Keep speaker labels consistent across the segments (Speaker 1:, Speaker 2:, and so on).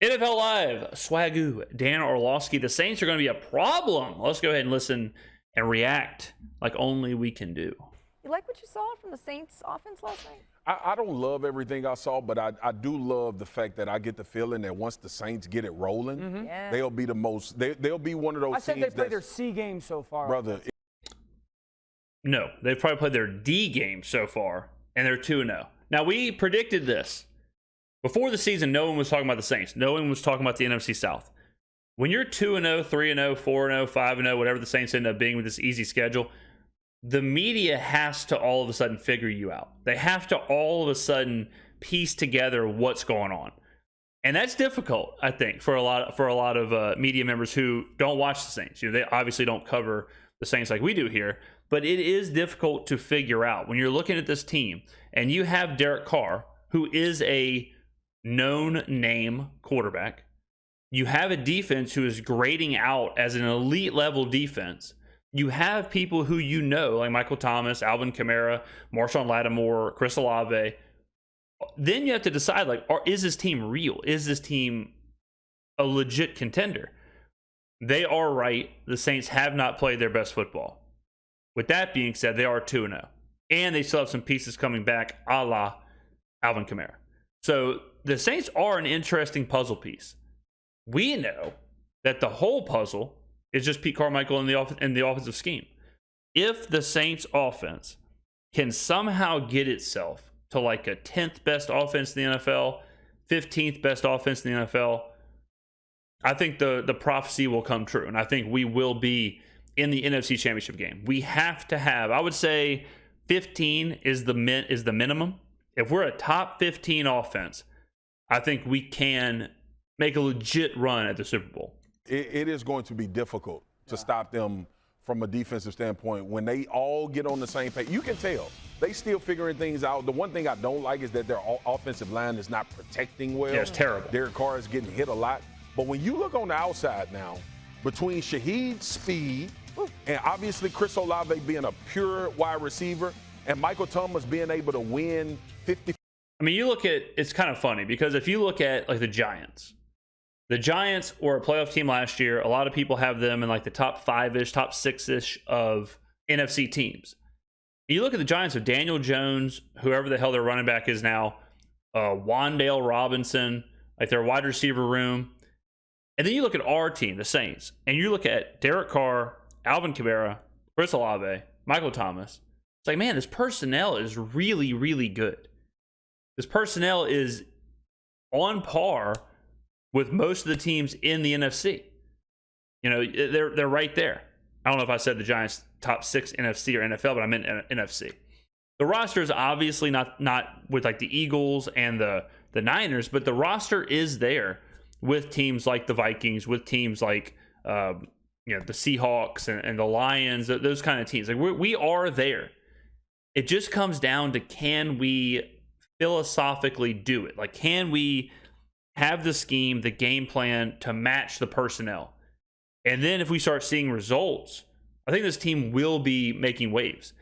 Speaker 1: NFL Live, Swagoo, Dan Orlovsky. The Saints are going to be a problem. Let's go ahead and listen and react like only we can do.
Speaker 2: You like what you saw from the Saints offense last night?
Speaker 3: I don't love everything I saw, but I do love the fact that I get the feeling that once the Saints get it rolling, they'll be the most. They'll be one of those.
Speaker 4: I said they played their C game so far,
Speaker 3: brother.
Speaker 1: No, they've probably played their D game so far, and they're 2-0. Now, we predicted this. Before the season, no one was talking about the Saints. No one was talking about the NFC South. When you're 2-0, 3-0, 4-0, 5-0, whatever the Saints end up being with this easy schedule, the media has to all of a sudden figure you out. They have to all of a sudden piece together what's going on. And that's difficult, I think, for a lot of media members who don't watch the Saints. They obviously don't cover the Saints like we do here, but it is difficult to figure out when you're looking at this team and you have Derek Carr, who is a known name quarterback. You have a defense who is grading out as an elite level defense. You have people who you know, like Michael Thomas, Alvin Kamara, Marshawn Lattimore, Chris Olave. Then you have to decide, like, is this team real? Is this team a legit contender? They are right. The Saints have not played their best football. With that being said, they are 2-0. And they still have some pieces coming back, a la Alvin Kamara. So the Saints are an interesting puzzle piece. We know that the whole puzzle is just Pete Carmichael in the offensive scheme. If the Saints offense can somehow get itself to like a 10th best offense in the NFL, 15th best offense in the NFL, I think the prophecy will come true. And I think we will be in the NFC Championship game. We have to have, I would say 15 is the minimum. If we're a top 15 offense, I think we can make a legit run at the Super Bowl.
Speaker 3: It is going to be difficult to stop them from a defensive standpoint when they all get on the same page. You can tell they still figuring things out. The one thing I don't like is that their offensive line is not protecting well.
Speaker 1: Yeah, it's terrible.
Speaker 3: Derek Carr is getting hit a lot. But when you look on the outside now, between Shaheed's speed and obviously Chris Olave being a pure wide receiver and Michael Thomas being able to win 50.
Speaker 1: I mean, you look at, it's kind of funny because if you look at like the Giants were a playoff team last year. A lot of people have them in like the top 5-ish, top 6-ish of NFC teams. You look at the Giants with Daniel Jones, whoever the hell their running back is now, Wan'Dale Robinson, like their wide receiver room. And then you look at our team, the Saints, and you look at Derek Carr, Alvin Kamara, Chris Olave, Michael Thomas. It's like, man, this personnel is really, really good. This personnel is on par with most of the teams in the NFC. You know, they're right there. I don't know if I said the Giants top 6 NFC or NFL, but I meant NFC. The roster is obviously not with like the Eagles and the Niners, but the roster is there with teams like the Vikings, with teams like the Seahawks and the Lions, those kind of teams. Like we are there. It just comes down to, can we philosophically do it? Like, can we have the scheme, the game plan to match the personnel? And then if we start seeing results, I think this team will be making waves.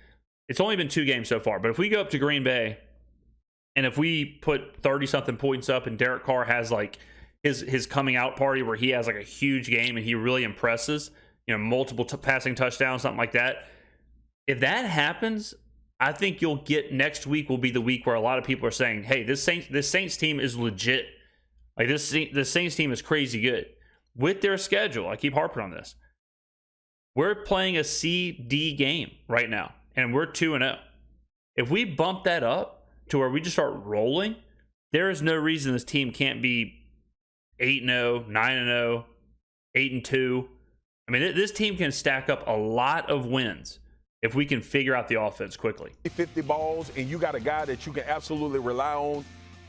Speaker 1: It's only been 2 games so far, but if we go up to Green Bay and if we put 30-something points up and Derek Carr has like his coming out party where he has like a huge game and he really impresses, multiple passing touchdowns, something like that. If that happens, I think you'll get next week will be the week where a lot of people are saying, hey, this Saints team is legit. Like this Saints team is crazy good. With their schedule, I keep harping on this. We're playing a C-D game right now, and we're 2-0. If we bump that up to where we just start rolling, there is no reason this team can't be 8-0, 9-0, 8-2. I mean, this team can stack up a lot of wins if we can figure out the offense quickly.
Speaker 3: 50 balls, and you got a guy that you can absolutely rely on.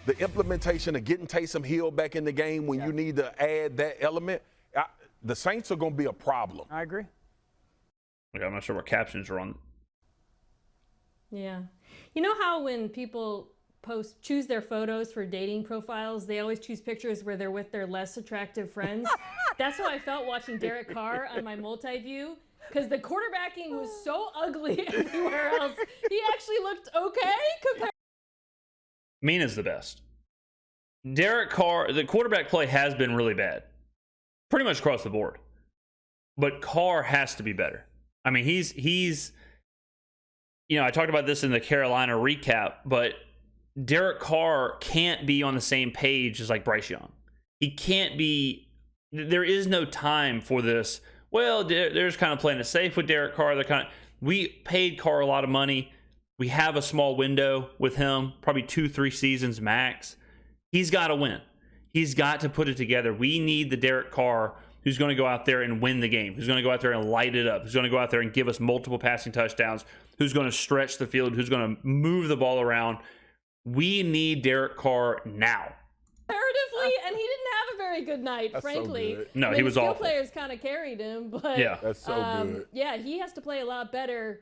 Speaker 3: The implementation of getting Taysom Hill back in the game when you need to add that element, the Saints are going to be a problem.
Speaker 4: I agree.
Speaker 1: Okay, I'm not sure what captions are on.
Speaker 5: Yeah. You know how when people choose their photos for dating profiles, they always choose pictures where they're with their less attractive friends? That's how I felt watching Derek Carr on my multi-view, because the quarterbacking was so ugly everywhere else. He actually looked okay compared.
Speaker 1: Mina's the best. Derek Carr, the quarterback play has been really bad, pretty much across the board. But Carr has to be better. I mean, he's I talked about this in the Carolina recap, but Derek Carr can't be on the same page as like Bryce Young. He can't be. There is no time for this. Well, they're just kind of playing it safe with Derek Carr. We paid Carr a lot of money. We have a small window with him, probably 2-3 seasons max. He's got to win. He's got to put it together. We need the Derek Carr who's going to go out there and win the game, who's going to go out there and light it up, who's going to go out there and give us multiple passing touchdowns, who's going to stretch the field, who's going to move the ball around. We need Derek Carr now.
Speaker 5: Comparatively, and he didn't have a very good night,
Speaker 3: That's
Speaker 5: frankly.
Speaker 3: so good.
Speaker 1: No,
Speaker 5: I mean,
Speaker 1: he was
Speaker 5: the skill
Speaker 1: awful.
Speaker 5: players kind of carried him, but
Speaker 1: Yeah.
Speaker 3: That's so good.
Speaker 5: yeah, he has to play a lot better,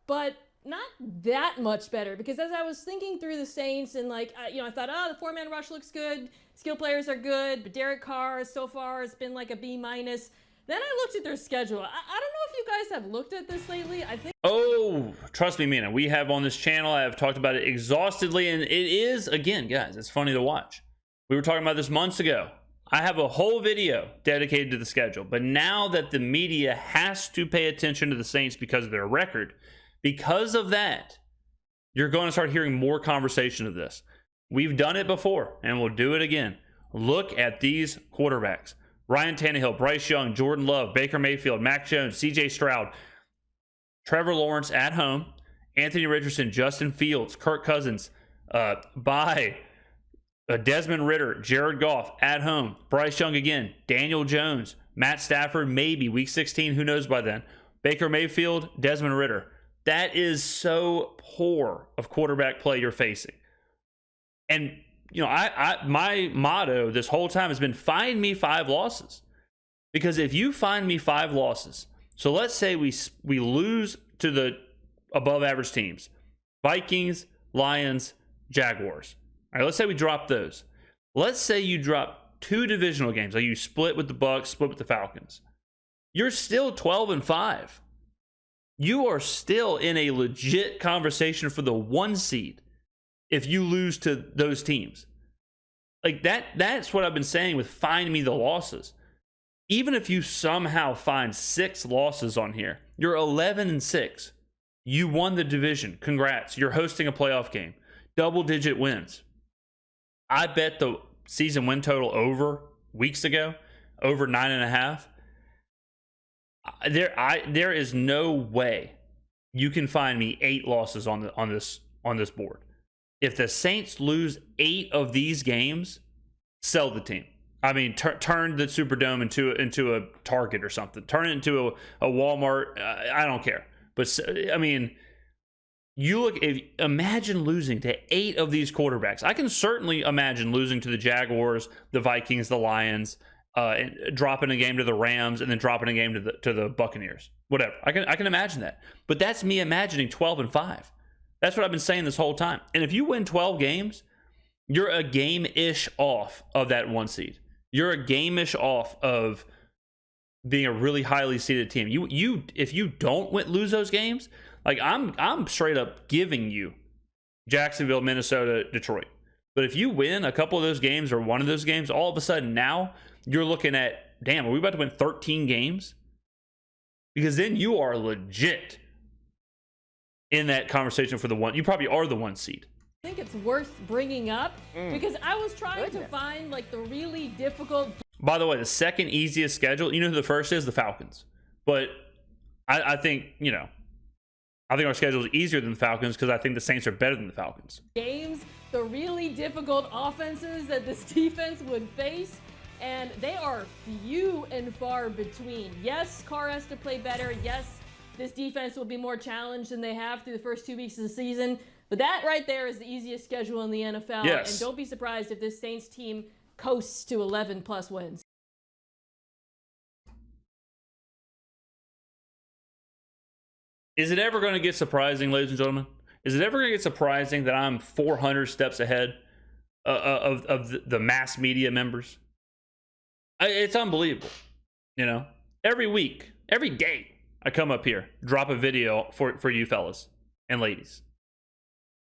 Speaker 5: but not that much better. Because as I was thinking through the Saints, and I thought, the 4-man rush looks good, skill players are good, but Derek Carr so far has been like a B-. Then I looked at their schedule. I don't know if you guys have looked at this lately. I think.
Speaker 1: Oh, trust me, Mina. We have on this channel, I have talked about it exhaustively, and it is, again, guys, it's funny to watch. We were talking about this months ago. I have a whole video dedicated to the schedule, but now that the media has to pay attention to the Saints because of their record, because of that, you're going to start hearing more conversation of this. We've done it before, and we'll do it again. Look at these quarterbacks. Ryan Tannehill, Bryce Young, Jordan Love, Baker Mayfield, Mac Jones, CJ Stroud, Trevor Lawrence at home, Anthony Richardson, Justin Fields, Kirk Cousins, Desmond Ridder, Jared Goff at home, Bryce Young again, Daniel Jones, Matt Stafford, maybe week 16, who knows by then, Baker Mayfield, Desmond Ridder. That is so poor of quarterback play you're facing. And my motto this whole time has been find me 5 losses. Because if you find me 5 losses, so let's say we lose to the above average teams, Vikings, Lions, Jaguars. All right, let's say we drop those. Let's say you drop 2 divisional games, like you split with the Bucs, split with the Falcons. You're still 12-5. You are still in a legit conversation for the 1 seed. If you lose to those teams. Like that's what I've been saying with find me the losses. Even if you somehow find 6 losses on here, you're 11-6. You won the division. Congrats. You're hosting a playoff game. Double-digit wins. I bet the season win total over weeks ago, over 9.5. There is no way you can find me 8 losses on this board. If the Saints lose 8 of these games, sell the team. I mean, turn the Superdome into a Target or something. Turn it into a Walmart. I don't care. But I mean, imagine losing to 8 of these quarterbacks. I can certainly imagine losing to the Jaguars, the Vikings, the Lions, and dropping a game to the Rams, and then dropping a game to the Buccaneers. Whatever. I can imagine that. But that's me imagining 12-5. That's what I've been saying this whole time. And if you win 12 games, you're a game-ish off of that 1 seed. You're a game-ish off of being a really highly seeded team. If you don't lose those games, like I'm straight up giving you Jacksonville, Minnesota, Detroit. But if you win a couple of those games or one of those games, all of a sudden now you're looking at, damn, are we about to win 13 games? Because then you are legit in that conversation for the 1. You probably are the 1 seed.
Speaker 5: I think it's worth bringing up because I was trying to find the really difficult.
Speaker 1: By the way, the second easiest schedule, you know who the first is? The Falcons. But I think, I think our schedule is easier than the Falcons because I think the Saints are better than the Falcons.
Speaker 5: Games, the really difficult offenses that this defense would face, and they are few and far between. Yes, Carr has to play better. Yes, this defense will be more challenged than they have through the first 2 weeks of the season. But that right there is the easiest schedule in the NFL.
Speaker 1: Yes.
Speaker 5: And don't be surprised if this Saints team coasts to 11+ wins.
Speaker 1: Is it ever going to get surprising, ladies and gentlemen? Is it ever going to get surprising that I'm 400 steps ahead of the mass media members? It's unbelievable. Every week, every day, I come up here, drop a video for you fellas and ladies.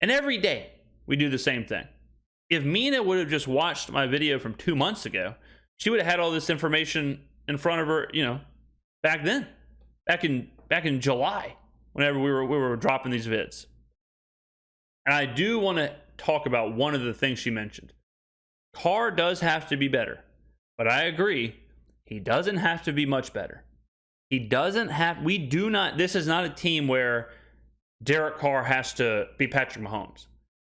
Speaker 1: And every day, we do the same thing. if Mina would have just watched my video from 2 months ago, she would have had all this information in front of her, back then, back in July, whenever we were dropping these vids. And I do want to talk about one of the things she mentioned. Carr does have to be better, but I agree, he doesn't have to be much better. He doesn't have, this is not a team where Derek Carr has to be Patrick Mahomes.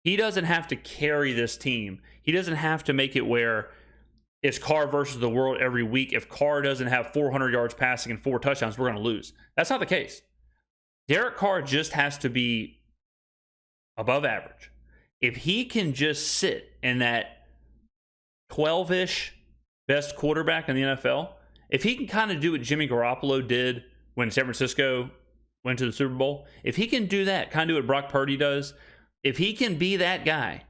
Speaker 1: He doesn't have to carry this team. He doesn't have to make it where it's Carr versus the world every week. If Carr doesn't have 400 yards passing and 4 touchdowns, we're going to lose. That's not the case. Derek Carr just has to be above average. If he can just sit in that 12-ish best quarterback in the NFL, if he can kind of do what Jimmy Garoppolo did when San Francisco went to the Super Bowl, if he can do that, kind of do what Brock Purdy does, if he can be that guy,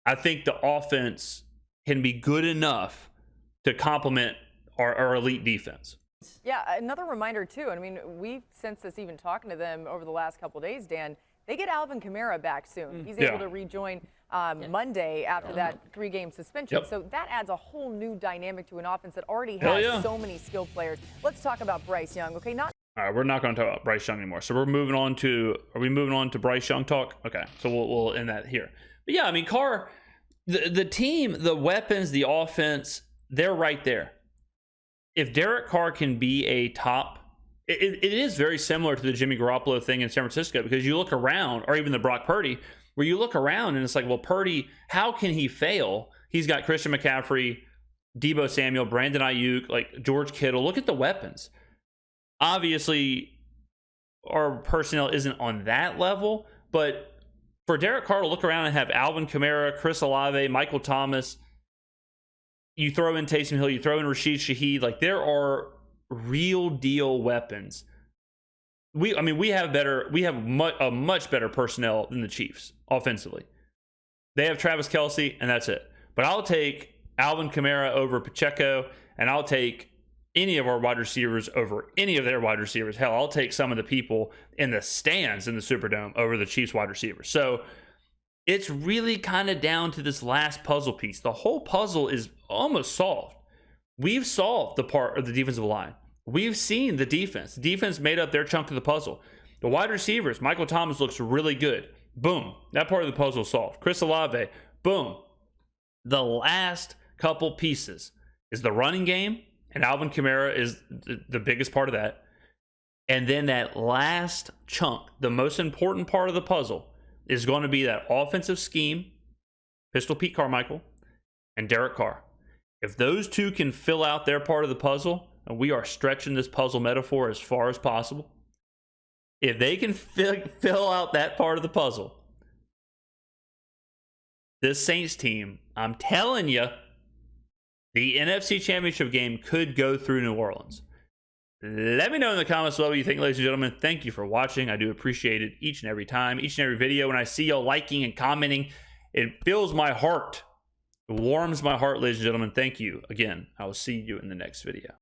Speaker 1: I think the offense can be good enough to complement our elite defense.
Speaker 2: Yeah, another reminder, too. I mean, we've since this even talking to them over the last couple of days, Dan, they get Alvin Kamara back soon. He's able to rejoin Monday after that 3-game suspension.
Speaker 1: Yep.
Speaker 2: So that adds a whole new dynamic to an offense that already has so many skilled players. Let's talk about Bryce Young, okay? All
Speaker 1: right, we're not going to talk about Bryce Young anymore. So are we moving on to Bryce Young talk? Okay, so we'll end that here. But yeah, I mean, Carr, the team, the weapons, the offense, they're right there. If Derek Carr can be a top, it is very similar to the Jimmy Garoppolo thing in San Francisco, because you look around, or even the Brock Purdy, where you look around and it's like, well, Purdy, how can he fail? He's got Christian McCaffrey, Deebo Samuel, Brandon Ayuk, like George Kittle. Look at the weapons. Obviously, our personnel isn't on that level, but for Derek Carr to look around and have Alvin Kamara, Chris Olave, Michael Thomas, you throw in Taysom Hill, you throw in Rashid Shaheed, like there are real deal weapons. We have a much better personnel than the Chiefs offensively. They have Travis Kelce, and that's it. But I'll take Alvin Kamara over Pacheco, and I'll take any of our wide receivers over any of their wide receivers. Hell, I'll take some of the people in the stands in the Superdome over the Chiefs wide receivers. So it's really kind of down to this last puzzle piece. The whole puzzle is almost solved. We've solved the part of the defensive line. We've seen the defense. The defense made up their chunk of the puzzle. The wide receivers, Michael Thomas looks really good. Boom. That part of the puzzle solved. Chris Olave, boom. The last couple pieces is the running game, and Alvin Kamara is the biggest part of that. And then that last chunk, the most important part of the puzzle, is going to be that offensive scheme, Pistol Pete Carmichael, and Derek Carr. If those two can fill out their part of the puzzle, and we are stretching this puzzle metaphor as far as possible, if they can fill out that part of the puzzle, this Saints team, I'm telling you, the NFC Championship game could go through New Orleans. Let me know in the comments below what you think, ladies and gentlemen. Thank you for watching. I do appreciate it each and every time, each and every video. When I see y'all liking and commenting, it fills my heart. It warms my heart, ladies and gentlemen. Thank you again. I will see you in the next video.